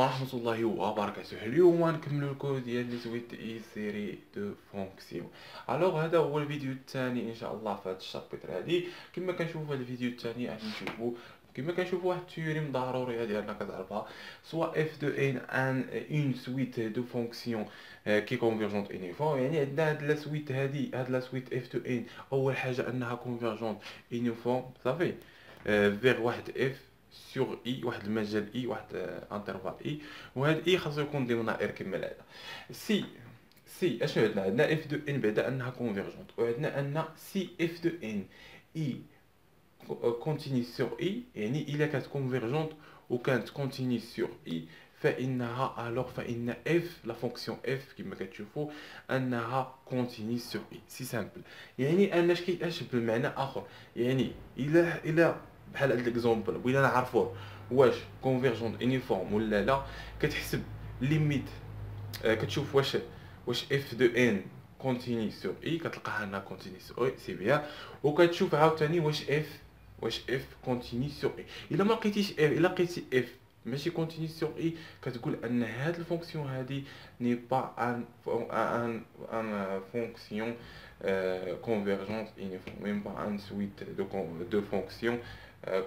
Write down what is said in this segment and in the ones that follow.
ورحمة الله وبركاته. اليوم نكملو الكود ديال لي سويت اي سيري دو فونكسيون. الوغ هذا هو الفيديو الثاني ان شاء الله في هذا الشابتر هادي. كما كنشوفوا هذا الفيديو الثاني غادي نشوفوا كما كنشوفوا واحد التيوريم ضروريه ديالنا كتعرفها، سوا اف دو ان اون سويت دو فونكسيون كي كونفيرجونت يونيفورم. يعني عندنا هاد لا سويت هادي، هاد لا سويت اف دو ان اول حاجه انها كونفيرجونت يونيفورم صافي فيغ واحد اف سور اي، واحد المجال اي، واحد انترفال اي، وهاد اي خاصو يكون ضمنها ار كما هذا. سي اشنو عندنا اف دو ان بعدا انها كونفيرجونت، وعندنا ان سي اف دو ان اي كونتيني سور اي، يعني الا كانت كونفيرجونت وكانت كونتيني سور اي فانها فان اف لا فونكسيون اف كما كتشوفوا انها كونتيني سور اي. سي سامبل، يعني ان اش بالمعنى اخر، يعني الا بحال هاد ليكزومبل بغينا نعرفوه واش كونفيرجونت يونيفورم ولا لا، كتحسب ليميت كتشوف واش اف دو ان كونتيني سور اي، كتلقاها انها كونتيني سور اي سي بيان، وكتشوف عاوتاني واش اف كونتيني سور اي. الا ما لقيتيش اف، الا لقيتي اف ماشي كونتيني سور اي، كتقول ان هاد الفونكسيون هادي ني با ان فونكسيون convergente uniforme, même pas une suite de fonctions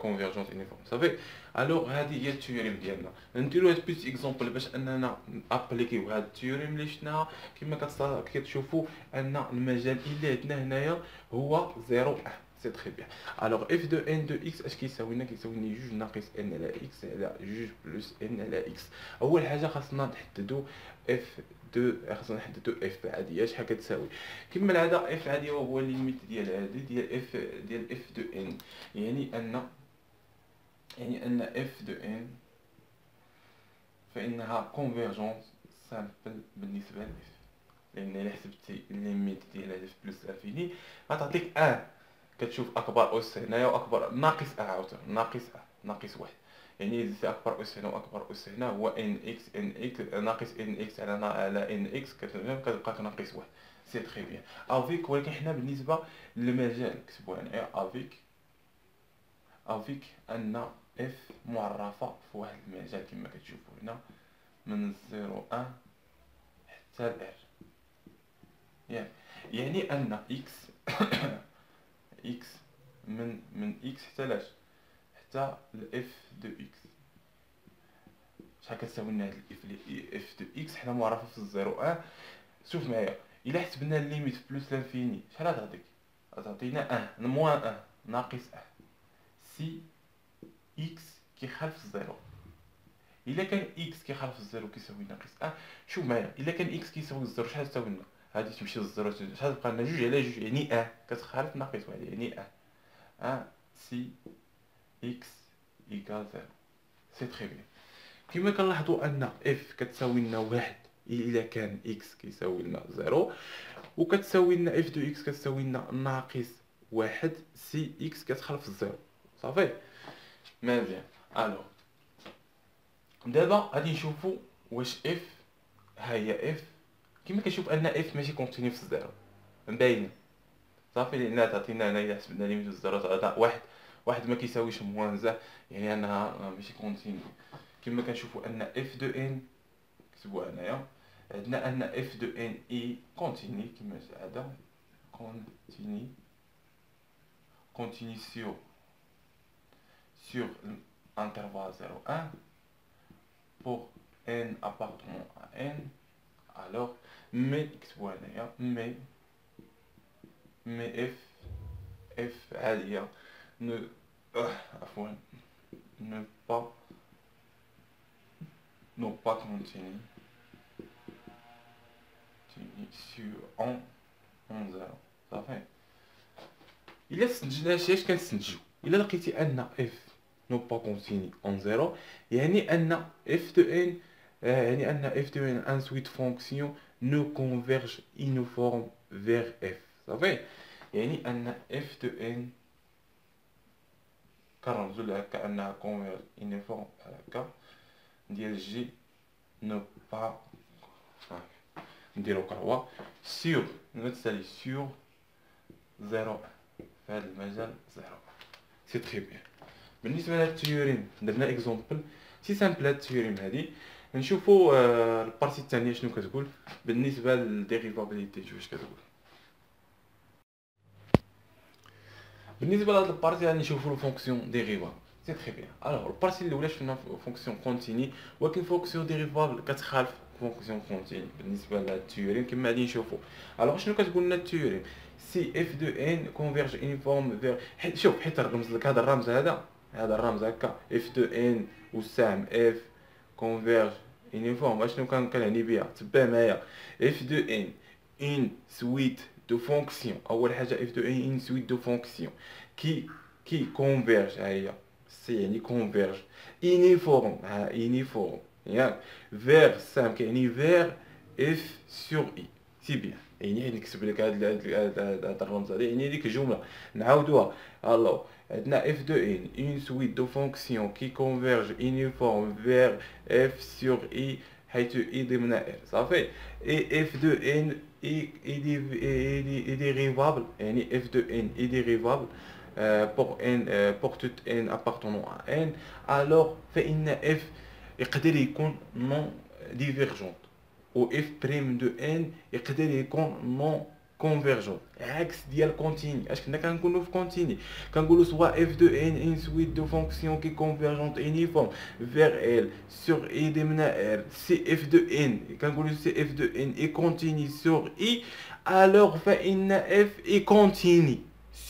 convergentes uniformes. Ça fait alors هذه هي التيوريم ديالنا. نديرو واحد بيت اكزومبل باش اننا ابليكيو هاد التيوريم اللي شفناها. كما كتشوفوا ان المجال اللي عندنا هنايا هو 0 1. سي تري بيان. الوغ اف دو ان دو اكس اش كيساوي لنا؟ كيساوي لنا 2 ناقص ان على اكس على 2 بلس ان على اكس. اول حاجه خاصنا نحددوا اف خاصنا نحددوا اف عاديه شحال كتساوي. كما العاده اف عاديه هو الليميت ديال هادي ديال اف دو ان، يعني ان اف دو ان فانها كونفيرجونت سامبل بالنسبه ل اف، لان الا حسبتي الليميت ديال اف بلس انفيني غتعطيك ان. كتشوف اكبر اس هنايا واكبر ناقص ا عاوتاني ناقص واحد، يعني زدتي اكبر اس هنا واكبر اس هنا هو ان اكس ناقص ان اكس على ان اكس كتبقى ناقص واحد. سي تري بيان افيك، ولكن حنا بالنسبه للمجال نكتبوها هنايا افيك ان اف معرفه في واحد المجال كما كتشوفوا هنا من 0 1 حتى ل ار. يعني ان اكس اكس من اكس حتى لاش حتى الاف دو اكس. شحال كتساوي لنا هاد اف دو اكس؟ حنا معرفه في 0 1. شوف معايا، الا حسبنا الليميت بلس لانفيني شحال غتعطيك؟ غتعطينا 1 موان 1 ناقص 1 سي اكس كيخالف الزيرو. الا كان اكس كيخالف الزيرو كيساوي ناقص 1. شوف معايا، الا كان اكس كيساوي الزيرو شحال تساوي لنا؟ غادي تمشي للزيرو شحال تبقى لنا؟ 2 على 2 يعني 1 كتخالف ناقص 1 يعني 1 سي اكس ايكال 0. سي تري بيان. كما كنلاحظوا ان اف كتساوي لنا 1 الا كان اكس كيساوي لنا 0، وكتساوي لنا اف دو اكس كتساوي لنا ناقص 1 سي اكس كتخالف الزيرو. صافي مزيان. الو دابا غادي نشوفوا واش اف، ها هي اف كما كنشوف ان اف ماشي كونتينيو في الزيرو مباينه صافي، لان تعطينا هنا الا حسبنا ليميت الزيرو تعطينا واحد ما كيساويش موان زا، يعني انها ماشي كونتينيو. كما كنشوفوا ان اف دو ان كتبوها هنايا، عندنا ان اف دو ان اي كونتيني كما هذا كونتيني sur l'intervalle 0 1 pour n appartenant à n. alors mais كتبوها هنايا mais f عاديه عفوا ne pas continue sur en 0. صافي الا استنتجنا اش كنستنتجو؟ الا لقيتي ان اف نو با كونتيني اون 0، يعني ان اف دو ان يعني ان اف دو ان ان سويت فونكسيون نو كونفيرج يونيفورم فيغ اف. صافي يعني ان اف دو ان كنرمزو لها كانها كونفيرج يونيفورم هكا ديال جي نو با نديرو كهو سيغ نتسالي سيغ 0 في هذا المجال 0. سي تري بيان. بالنسبه لهاد التيوريم درنا اكزومبل سي سامبل. هاد التيوريم هادي نشوفوا البارتي الثانيه شنو كتقول بالنسبه للديريفابيليتي. واش كتقول بالنسبه لهاد البارتي؟ غادي نشوفوا الفونكسيون ديريفابل. سي تري بيان. الوغ البارتي الاولى شفنا فونكسيون كونتيني، ولكن فونكسيون ديريفابل كتخالف فونكسيون كونتيني بالنسبه للتيوريم كما غادي نشوفوا. الوغ شنو كتقول لنا التيوريم؟ سي اف دو ان كونفيرج يونيفورم فير، شوف حيت الرمز لك هذا الرمز، هذا الرمز هكا اف دو ان والسهم اف كونفيرج يونيفورم. اشنو كنعني بها؟ تبع معايا. اف دو ان ان سويت دو فونكسيون. اول حاجه اف دو ان سويت دو فونكسيون كي كونفيرج، ها هي سي يعني كونفيرج يونيفورم، ها يونيفورم ياك فير سام كيعني فير اف سور اي. سي بيان. يعني نكتب لك هاد الرمز هذا، يعني ديك الجمله نعاودوها. الو عندنا اف دو ان اون سويت دو فونكسيون كي كونفيرج يونيفورم فير اف سور اي حيث اي ضمن ار. صافي. اي اف دو ان اي ديريفابل، يعني اف دو ان اي ديريفابل pour toute n appartenant à n. alors فإن f يقدر يكون non divergent، و f prime de n يقدر يكون non convergent. عكس ديال كونتيني. اش كنا كنقولوا في كونتيني؟ كنقولوا سوا f de n une suite de fonctions qui convergent uniforme vers l sur i ضمن r. si f de n كنقولوا si f de n est continu sur i، alors فإن f est continu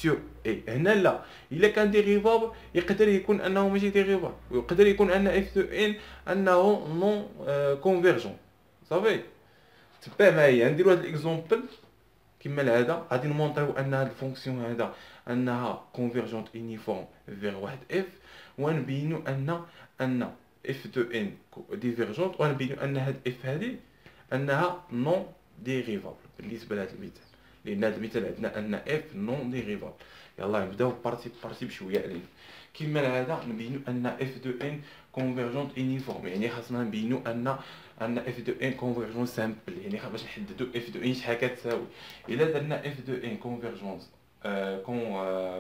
sur اي. هنا لا، الا كان ديريفابل يقدر يكون انه ماشي ديريفابل، ويقدر يكون ان اف دو ان انه نون كونفيرجون. صافي. تبع معايا نديرو هاد الاكزومبل كما العاده. غادي نمونطيو ان هاد الفونكسيون هذا انها كونفيرجونت يونيفورم فيغ واحد اف، ونبينو ان اف دو ان ديفيرجونت، ونبينو ان هاد اف هادي انها نون ديريفابل بالنسبه لهاد المثال، لان هاد المثال عندنا ان اف نون ديريفابل. يلا نبداو بارتي بشويه عليه. كما العاده نبينو ان اف دو ان كونفيرجونت يونيفورم، يعني خاصنا نبينو ان اف دو ان كونفيرجون سامبل، يعني باش نحددو اف دو ان شحال كتساوي. الا درنا اف دو ان كونفيرجونس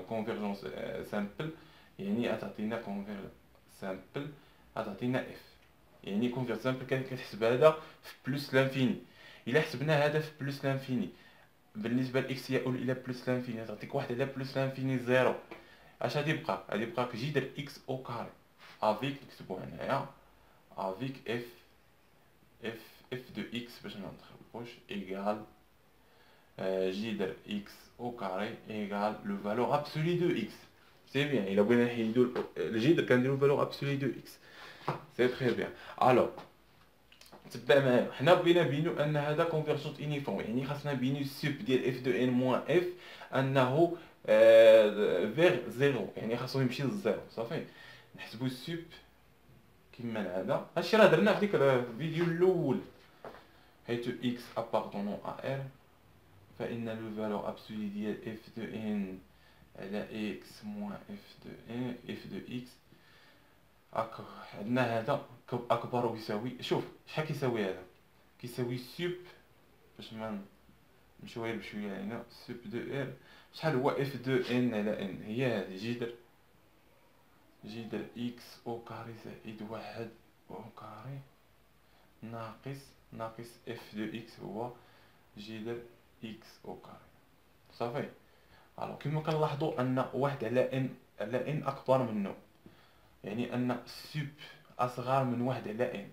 كونفيرجونس سامبل، يعني غتعطينا كونفيرج سامبل، غتعطينا اف. يعني كونفيرج سامبل كتحسب هذا في بلس لانفيني. الا حسبنا هذا في بلس لانفيني بالنسبه لاكس يؤول الى بلس لانفيني، تعطيك واحد على بلس لانفيني زيرو. اش غادي يبقى؟ غادي يبقى جذر اكس او كاري افيك، نكتبو هنايا افيك اف دو اكس باش ما نتخلطوش ايغال جذر اكس او كاري ايغال لو فالور ابسولي دو اكس. سي بيان. الا بغينا نحيدو الجذر كنديرو فالور ابسولي دو اكس. سي تري بيان. الو تبع معايا، حنا بغينا نبينو ان هذا كونفيرجونت يونيفورم، يعني خاصنا نبينو السوب ديال اف دو ان موان اف انه فيغ زيرو، يعني خاصو يمشي للزيرو. صافي. نحسبو السوب كما العاده. هادشي راه درناه في ديك الفيديو الاول، حيث اكس ابارتونون ا ار، فان لو فالور ابسولي ديال اف دو ان على اكس موان اف دو ان اف دو اكس عندنا هذا اكبر ويساوي. شوف شحال كيساوي هذا؟ كيساوي سوب، باش ما نمشيو غير بشويه هنا، سوب دو ار شحال هو اف دو ان على ان؟ هي هذه جذر اكس او كاري زائد واحد او كاري ناقص اف دو اكس هو جذر اكس او كاري. صافي. الو كما كنلاحظوا ان واحد على ان اكبر منه، يعني ان سوب اصغر من واحد على ان.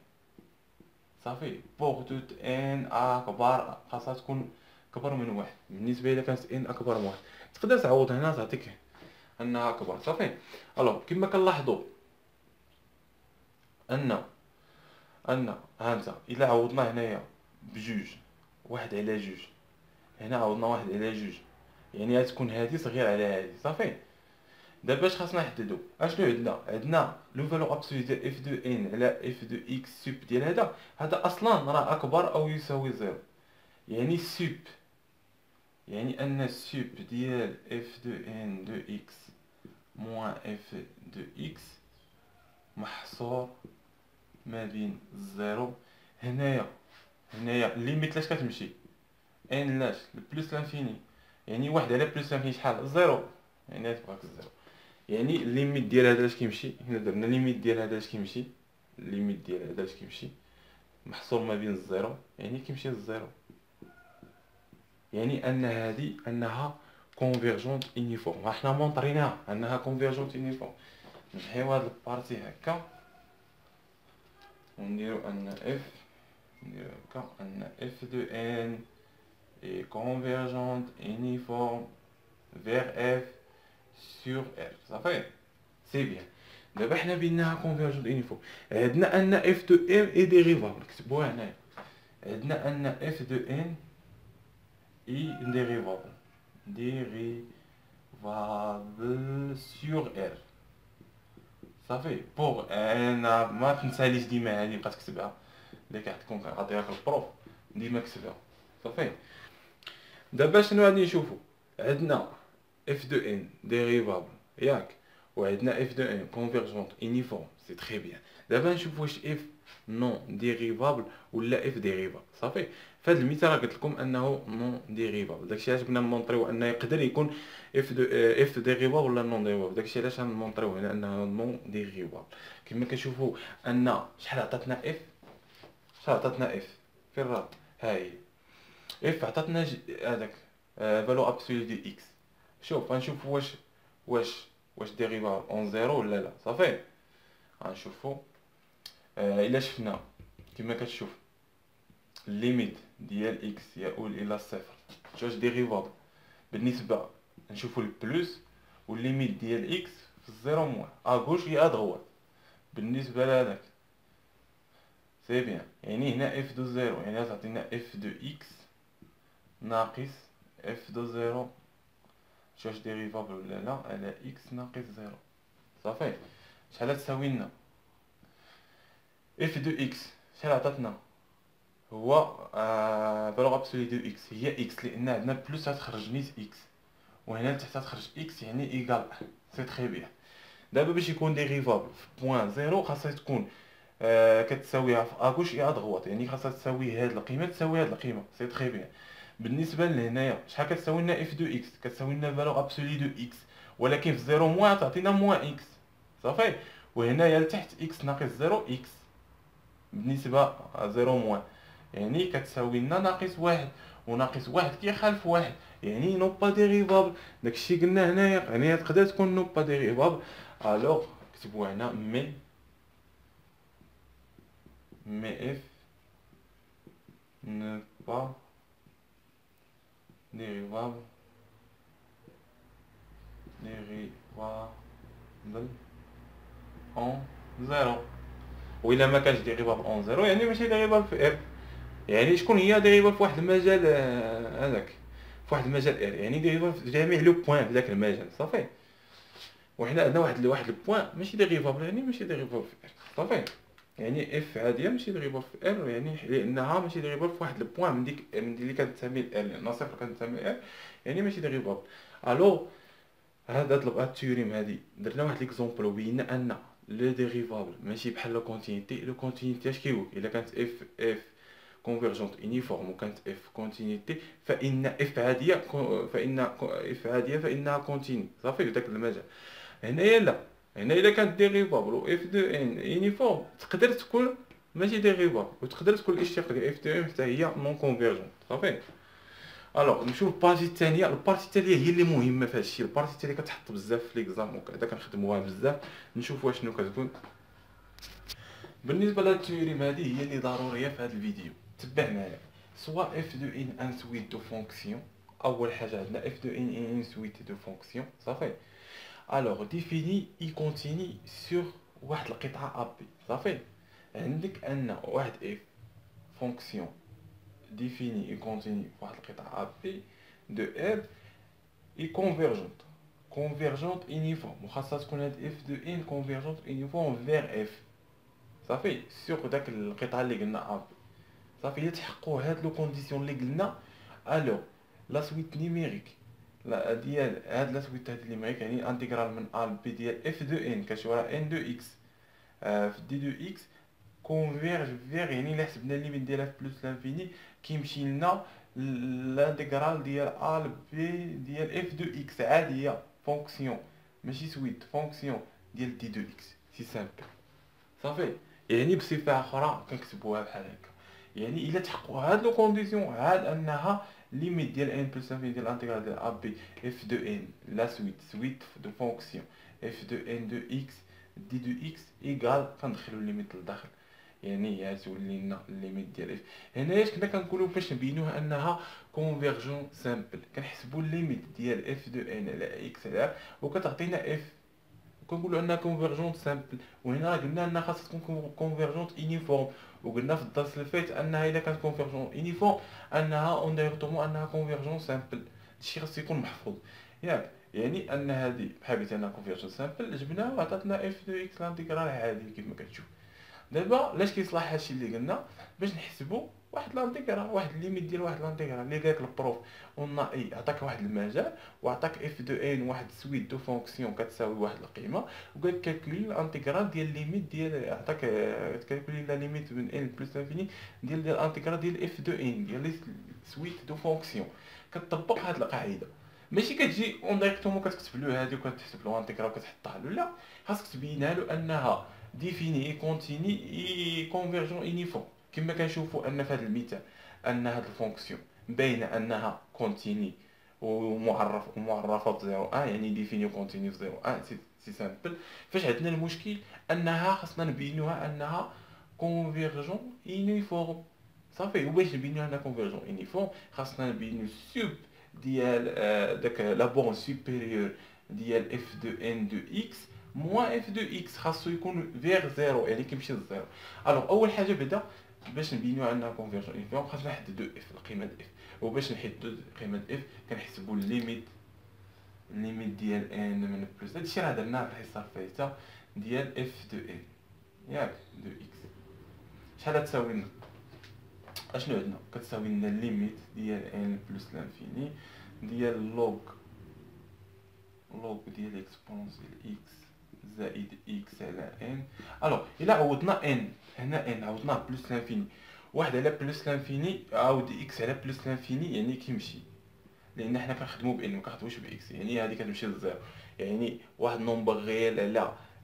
صافي. بوغ توت ان اكبر خاصها تكون اكبر من واحد. بالنسبه الى كانت ان اكبر من واحد تقدر تعوض هنا تعطيك انها اكبر. صافي. الو كما كنلاحظوا ان هانتا الا عوضنا هنايا بجوج، واحد على جوج، هنا عوضنا واحد على جوج، يعني غتكون هذه صغيره على هذه. صافي. دابا اش خاصنا نحددو؟ اشنو عندنا لو فالور ابسولي ديال اف دو ان على اف دو اكس سوب ديال هذا اصلا راه اكبر او يساوي زيرو. يعني سوب، يعني ان السوب ديال اف دو ان دو اكس موان اف دو اكس محصور ما بين الزيرو. هنايا الليميت لاش كتمشي؟ ان لاش بلس لانفيني، يعني واحد على بلس لانفيني شحال؟ زيرو، يعني تبقاك الزيرو. يعني الليميت ديال هذا اش كيمشي؟ هنا درنا الليميت ديال هذا اش كيمشي، الليميت ديال هذا اش كيمشي محصور ما بين الزيرو، يعني كيمشي للزيرو، يعني ان هذه انها كونفيرجونت يونيفورم. حنا مونطريناها انها كونفيرجونت يونيفورم. نحيو هاد البارتي هكا ونديرو ان اف، نديرو هكا ان اف دو ان اي كونفيرجونت يونيفورم vers f sur r. صافي سي بيان. دابا حنا بيناها كونفيرجونت يونيفورم. عندنا ان اف دو ام اي ديريفابل، نكتبوها هنايا. عندنا ان اف دو ان اي ديريفابل، ديريفابل سور ار. صافي بوغ انا ما تنساليش ديما هادي بقى تكتبها، الا كتكون كنعطيها لك البروف ديما كتبها. صافي دابا شنو غادي نشوفو؟ عندنا اف دو ان ديريفابل ياك، وعندنا اف دو ان كونفيرجونت يونيفورم، سي تري بيان. دابا نشوف واش اف نون ديريفابل ولا اف ديريفابل. صافي فهاد المثال راه قلت لكم انه نون ديريفابل، داكشي علاش بغينا نمونطريو انه يقدر يكون اف ديريفابل ولا نون ديريفابل. داكشي علاش غنمونطريو هنا انه نون ديريفابل. كما كنشوفوا ان شحال عطاتنا اف، شحال عطاتنا اف فين راه؟ ها هي اف عطاتنا هذاك فالو ابسولي دو اكس. شوف غنشوف واش ديريفابل اون زيرو ولا لا. صافي غنشوفو الا شفنا كما كتشوف الليميت ديال اكس يؤول الى الصفر، واش ديريفابل بالنسبه نشوفو البلوس، والليميت ديال اكس في الزيرو موان اغوش يا ادغوات بالنسبه لهذاك. سي بيان، يعني هنا اف دو زيرو يعني غتعطينا اف دو اكس ناقص اف دو زيرو، واش ديريفابل ولا لا على اكس ناقص زيرو. صافي شحال تساوي لنا اف دو اكس؟ شحال عطاتنا؟ هو فالور ابسولي دو اكس هي اكس، لان عندنا بلوس غتخرج نيت اكس، وهنا لتحت غتخرج اكس يعني ايكال. سي تري بيان. دابا باش يكون ديريفابل في بوان زيرو خاصها تكون كتساويها في اغوش اي ادغوات، يعني خاصها تساوي هاد القيمه تساوي هاد القيمه. سي تري بيان. بالنسبه لهنايا شحال كتساوي لنا اف دو اكس؟ كتساوي لنا فالور ابسولي دو اكس، ولكن في زيرو موان تعطينا موان اكس. صافي وهنايا لتحت اكس ناقص زيرو اكس بالنسبه زيرو موان، يعني كتساوي لنا ناقص واحد، وناقص واحد كيخالف واحد يعني نو با ديريفابل. داكشي قلنا هنايا، يعني تقدر تكون نو با ديريفابل. الوغ كتبوا هنا مي اف ne pas dérivable en زيرو. وإلا ما كانش ديريفابل اون زيرو يعني ماشي ديريفابل في ار. يعني شكون هي ديريفابل في واحد المجال هذاك، في واحد المجال ار، يعني ديريفابل في جميع لو بوين في ذاك المجال. صافي وحنا عندنا واحد البوين ماشي ديريفابل، يعني ماشي ديريفابل في ار. صافي يعني اف عاديه ماشي ديريفابل في ار، يعني لانها ماشي ديريفابل في واحد البوين من ديك اللي كتسمي ال، لان صفر كتسمي ار يعني ماشي ديريفابل. الو هاد التيوريم هادي درنا واحد ليكزومبل وبينا ان لو ديريفابل ماشي بحال لو كونتينيتي. لو كونتينيتي اش كيقول؟ الا كانت اف كونفيرجونت يونيفورم وكانت اف كونتينيتي فان اف عاديه فانها كونتيني. صافي داك المجال. هنايا لا، هنا الا كانت ديريفابل و اف دو ان يونيفورم تقدر تكون ماشي ديريفابل، وتقدر تكون الاشتقاق ديال اف دو ان حتى هي نون كونفيرجونت. صافي الوغ نمشيو للبارتي الثانيه. البارتي الثانيه هي اللي مهمه في هادشي، البارتي الثانيه كتحط بزاف في ليكزام وكذا كنخدموها بزاف. نشوفوا شنو كتقول. بالنسبه لهاد التيوريم هادي هي اللي ضروريه في هذا الفيديو، تبع معايا. سوا اف دو ان سويت دو فونكسيون، اول حاجه عندنا اف دو ان سويت دو فونكسيون. صافي الوغ ديفيني اي كونتيني سور واحد القطعه ا بي. صافي عندك ان واحد اف فونكسيون ديفيني اي كونتيني واحد القطعه ا بي دو ار اي كونفيرجونت يونيفورم، وخاصها تكون هاد اف دو ان كونفيرجونت يونيفورم فيغ اف. صافي سور داك القطعه اللي قلنا ا بي. صافي الا تحققوا هاد لو كونديسيون اللي قلنا، الو لا سويت نيميريك لا ديال هاد لا سويت هاد نيميريك يعني انتيغرال من ا ل بي ديال اف دو ان كتشوفها ان دو اكس في دي دو اكس كونفيرج فيغ، يعني الا حسبنا الليميت ديالها في بلوس لانفيني كيمشي لنا الانتيغرال ديال ا ل بي ديال اف دو اكس عاديه فونكسيون ماشي سويت فونكسيون ديال دي دو اكس. سي سامبل. صافي يعني بصفه اخرى كنكتبوها بحال هكا. يعني الا تحققوا هاد لو كونديسيون عاد انها ليميت ديال ان بلس انفيني ديال الانتيغرال ديال ا بي اف دو ان لا سويت دو فونكسيون اف دو ان دو اكس دي دو اكس ايكال كندخلوا الليميت للداخل، يعني غتولي لنا الليميت ديال اف. هنايا كنا كنقولوا باش نبينوها انها كونفيرجون سامبل، كنحسبوا الليميت ديال اف دو ان على اكس على وكتعطينا اف، كنقولوا انها كونفيرجونت سامبل. وهنا قلنا انها خاصها تكون كونفيرجونت يونيفورم، وقلنا في الدرس اللي فات انها الا كانت كونفيرجونت يونيفورم انها اون دايركتومون انها كونفيرجون سامبل. هادشي خاص يكون محفوظ ياك، يعني ان هذه بحال قلت انا كونفيرجون سامبل جبناها وعطاتنا اف دو اكس لانتيغرال عادي كيف ما كتشوف. دابا لاش كيصلح هادشي اللي قلنا؟ باش نحسبوا واحد لانتيغرال، واحد الليميت ديال واحد لانتيغرال اللي قالك البروف قلنا اي عطاك واحد المجال وعطاك اف دو ان واحد سويت دو فونكسيون كتساوي واحد القيمه، وقالك كالكولي الانتيغرال ديال ليميت ديال عطاك تكالكولي لا ليميت من ان بلس انفيني ديال الانتيغرال ديال اف دو ان ديال سويت دو فونكسيون. كتطبق هاد القاعده، ماشي كتجي اون دايريكتومون كتكتب له هادي وكتحسب له انتيغرال وكتحطها له، لا خاصك تبينها له انها ديفيني اي كونتيني اي كونفيرجون يونيفورم. كما كنشوفوا ان في هذا المثال ان هاد الفونكسيون باينه انها كونتيني ومعرفه ب 0 1، يعني ديفيني كونتيني في 0 1 سي سامبل. فاش عندنا المشكل انها خاصنا نبينوها انها كونفيرجون يونيفورم صافي. وباش نبينوها انها كونفيرجون يونيفورم خاصنا نبينو السوب ديال داك لا بون سوبيريور ديال اف دو ان دو اكس موان اف دو اكس خاصو يكون فيغ زيرو، يعني كيمشي للزيرو. الوغ اول حاجه بدا باش نبينو انها كونفيرجون يونيفورم خاصنا نحددو اف القيمه ديال اف، وباش نحددو قيمه اف كنحسبو الليميت ديال ان من بلس هادشي راه درناه في الحصه الفايته ديال اف دو ان ياك دو اكس. شحال تساوي لنا؟ اشنو عندنا؟ كتساوي لنا الليميت ديال ان بلس لانفيني ديال لوغ ديال اكسبونسيال اكس زائد اكس على ان. الوغ الا عوضنا ان هنا ان عوضناه بلس لانفيني، واحد على بلس لانفيني عاود اكس على بلس لانفيني يعني كيمشي، لان حنا كنخدمو بان مكنخدموش باكس، يعني هادي كتمشي للزيرو. يعني واحد نومبر غيال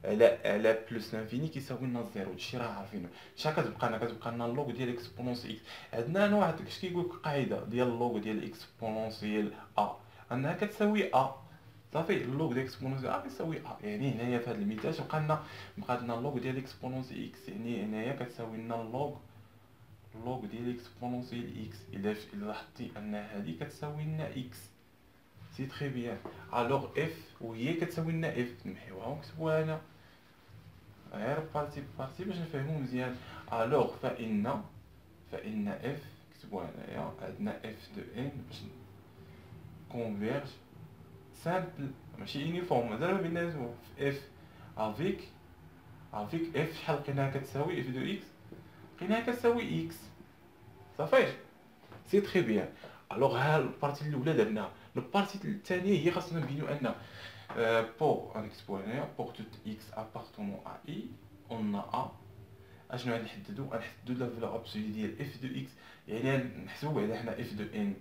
على بلس لانفيني كيساوي لنا الزيرو، هادشي راه عارفينه. شحال كتبقى لنا؟ كتبقى لنا اللوغ ديال اكسبونونس اكس. عندنا انا واحد اش كيقول لك قاعده ديال اللوغ ديال اكسبونونسيال ا انها كتساوي ا صافي. اللوغ ديال اكسبونونسيال ا كيساوي ا، يعني هنايا في هذا المثال بقى لنا اللوغ ديال اكسبونونس اكس، يعني هنايا كتساوي لنا اللوغ ديال اكسبونونسيال اكس. الا لاحظتي ان هذه كتساوي لنا اكس سي تري بيان. الوغ اف وهي كتساوي لنا اف نمحيوها ونكتبوها هنا غير بارتي بارتي باش نفهمو مزيان. الوغ فان اف كتبوها هنايا عندنا اف دو ان باش كونفيرج سامبل ماشي يونيفورم، مازال ما بيناتهم في اف افيك اف. شحال لقيناها كتساوي اف دو اكس؟ لقيناها كتساوي اكس صافي سي تري بيان. الوغ ها البارتي الاولى درناها. البارتي الثانيه هي خاصنا نبينو ان بور غنكتبو هنايا بور توت اكس ابارتونون ا اي اون ا اشنو غنحددو؟ غنحددو لا فالور ابسولي ديال اف دو اكس، يعني نحسبو بعدا حنا اف دو ان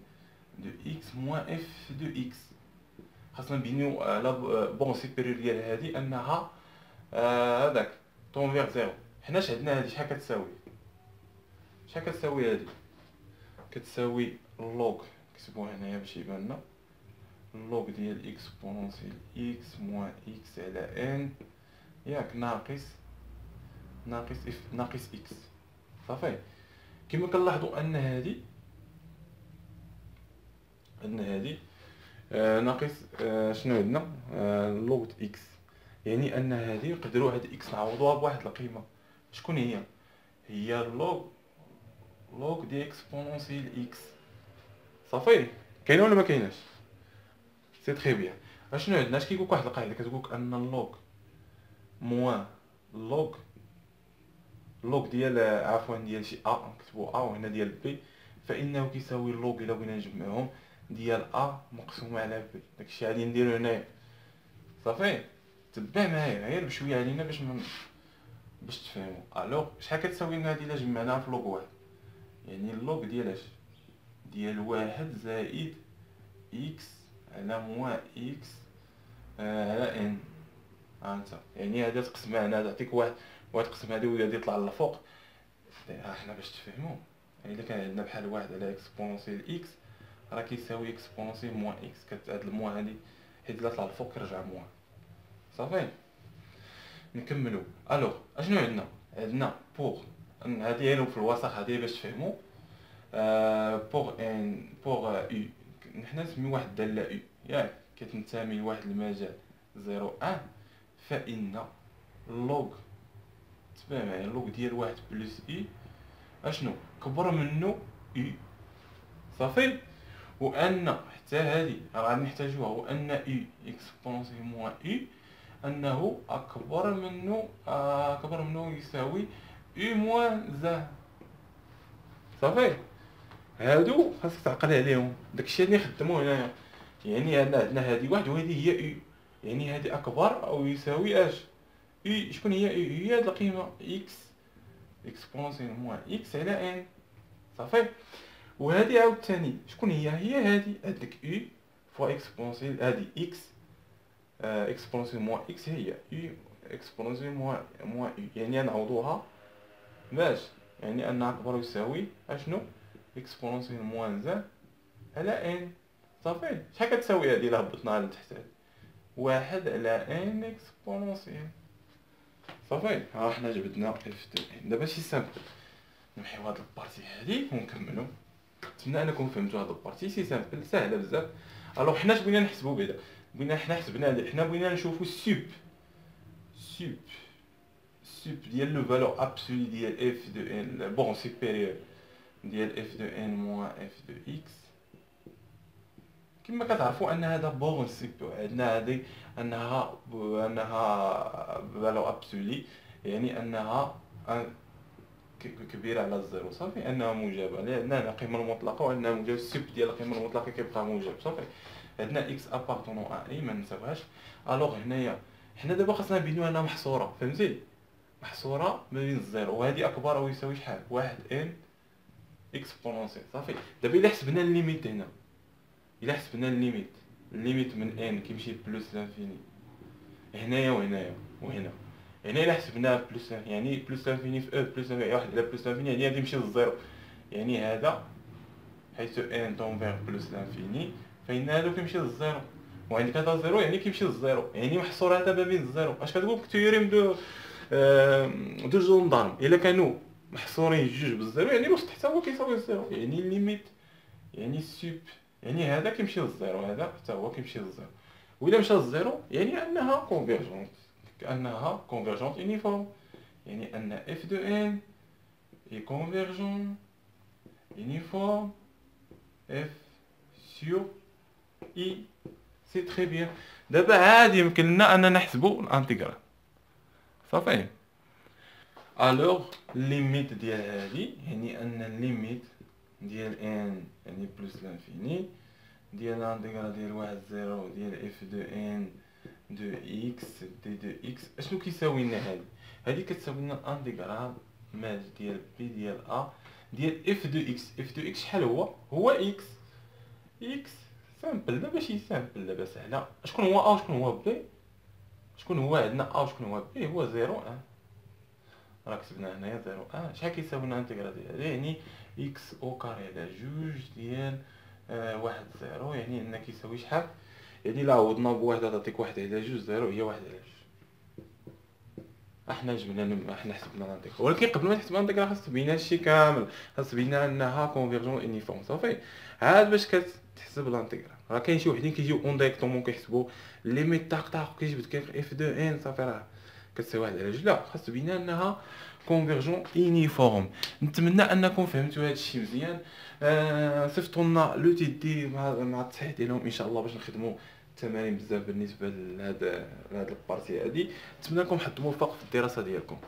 دو اكس موان اف دو اكس. خاصنا نبينو لا بون سوبيريور ديال هادي انها هذاك طونفيغ زيرو. حنا عندنا هادي شحال كتساوي؟ هادي كتساوي اللوغ، نكتبوها هنايا باش يبان لنا اللوغ ديال اكسبونونسيال اكس موان اكس على ان ياك ناقص اف ناقص اكس صافي. كما كنلاحظوا ان هادي ناقص شنو عندنا لوغ اكس، يعني ان هادي نقدروا هاد اكس نعوضوها بواحد القيمه. شكون هي لوغ ديال اكسبونونسيال اكس صافي. كاينه ولا ما كايناش؟ سي تري بيان. اشنو عندنا؟ اش كيقولك واحد القاعده كتقولك ان اللوغ موان اللوغ ديال عفوا ديال شي ا نكتبو ا وهنا ديال بي، فانه كيساوي اللوغ الا بغينا نجمعهم ديال ا مقسومه على بي. داكشي غادي نديرو هنايا صافي. تبع معايا غير بشويه علينا باش تفهموا. الوغ شحال كتساوي لنا هادي الا جمعناها في لوغ واحد؟ يعني اللوغ ديال اش؟ ديال واحد زائد اكس على موان اكس على ان. انت يعني هذا تقسم هنا تعطيك واحد تقسم هادي وهادي يطلع للفوق. ها حنا باش تفهموا يعني الا كان عندنا بحال واحد على اكسبونسيال اكس راه كيساوي اكسبونسيال موان اكس، هاد الموان هادي حيت الا طلع الفوق كيرجع موان. صافي نكملوا. الوغ اشنو عندنا بوغ هادي هي في الوسط هادي باش تفهموا. بوغ ان بوغ او نحنا نسميو واحد الداله او ياك كتنتمي لواحد المجال 0 1، فان لوغ تبع معايا اللوغ ديال واحد بلس اي اشنو كبر منه اي. صافي وان حتى هادي راه غادي نحتاجوها، وان اي اكسبونسيال موان اي انه اكبر منه يساوي اي موان زان. صافي هادو خاصك تعقل عليهم، داكشي اللي خدموه هنايا. يعني عندنا هادي واحد وهادي هي اي، يعني هادي اكبر او يساوي اش اي. شكون هي اي؟ هي هاد القيمه اكس اكسبونسيال موان اكس على ان. صافي وهادي عاوتاني شكون هي هادي هاديك اي فوا اكسبونسيال هادي اكس اكسبونسيال موان اكس هي اي اكسبونسيال موان اي، يعني نعوضوها باش يعني ان اكبر يساوي اشنو اكسبونسيال موان زان على ان. صافي شحال كتساوي هادي الا هبطناها لتحت؟ هادي واحد على ان اكسبونسيال. صافي ها حنا جبدنا اف دو ان. دابا شي سامبل نمحيو هاد البارتي هادي ونكملو. نتمنى انكم فهمتوا هاد البارتي سي سامبل ساهله بزاف. الوغ حنا اش بغينا نحسبوا بعدا؟ حنا بغينا نشوفوا سوب ديال لو فالور ابسولي ديال اف دو ان بون سوبيريور ديال اف دو ان موان اف دو اكس. كما كتعرفوا ان هذا بورن سيبو عندنا هذه انها فالور ابسولي، يعني انها كبيره على الزيرو. صافي انها موجبه لان عندنا القيمه المطلقه وعندنا موجب. السب ديال القيمه المطلقه كيبقى موجب. صافي عندنا اكس ابارطونون ا اي ما نساوهاش. الوغ هنايا حنا دابا خاصنا نبينو انها محصوره، فهمتي؟ محصوره ما بين الزيرو وهذه اكبر او يساوي شحال واحد ان اكسبونونسيال. صافي دابا الا حسبنا الليميت هنا، الا حسبنا الليميت من ان كيمشي بلس لانفيني هنايا وهنا هنا الا حسبناه بلس يعني بلس لانفيني في او بلس واحد على بلس لانفيني يعني غادي يمشي للزيرو. يعني هذا حيث ان تونفيغ بلس لانفيني فإن هذا كيمشي للزيرو، وعندك هذا زيرو يعني كيمشي للزيرو، يعني محصور هذا ما بين الزيرو. اش كتقول تيوريم دو جوندارم؟ الا كانوا محصورين جوج بالزيرو يعني الوسط حتى هو كيساوي الزيرو، يعني الليميت يعني السوب يعني هذا كيمشي للزيرو، هذا حتى هو كيمشي للزيرو. وإلا مشى للزيرو يعني انها كونفيرجونت يونيفورم، يعني ان اف دو ان est convergent uniforme f sur i. سي تري بيان. دابا عادي يمكن لنا اننا نحسبوا الانتيغرال. صافي الوغ ليميت ديال هادي يعني ان الليميت ديال ان يعني بلس لانفيني ديال الانتيغرال ديال واحد زيرو ديال اف دو ان دو اكس دي دو اكس اشنو كيساوي لنا؟ هادي كتساوي لنا الانتيغرال ماج ديال بي ديال ا ديال اف دو اكس. اف دو اكس شحال هو اكس سامبل. دابا شي سامبل دابا سهله. شكون هو ا وشكون هو بي؟ شكون هو عندنا ا وشكون هو بي؟ هو 0 1. راه كتبنا هنايا 0 1. شحال كيساوي لنا الانتيغرال ديال يعني اكس او كاري على جوج ديال واحد 0 يعني ان كيساوي شحال؟ يعني لا عوضنا بواحد تعطيك واحد على جوج زيرو هي واحد على جوج. احنا جبنا احنا حسبنا الانتيغرال، ولكن قبل ما نحسب الانتيغرال خاص تبين هادشي كامل، خاص تبين انها كونفيرجون يونيفورم. صافي عاد باش كتحسب الانتيغرال راه كاين شي وحدين كيجيو اون دايريكتومون كيحسبوا ليميت طاق كيجبد كيف اف دو ان صافي راه كتساوي واحد على جوج. لا خاص تبين انها كونفيرجون يونيفورم. نتمنى انكم فهمتوا هادشي مزيان. صيفطوا لنا لو تيدي مع التصحيح ديالهم ان شاء الله باش نخدموا التمارين بزاف بالنسبه لهاد البارتي هادي. نتمنى لكم حظ موفق في الدراسه ديالكم.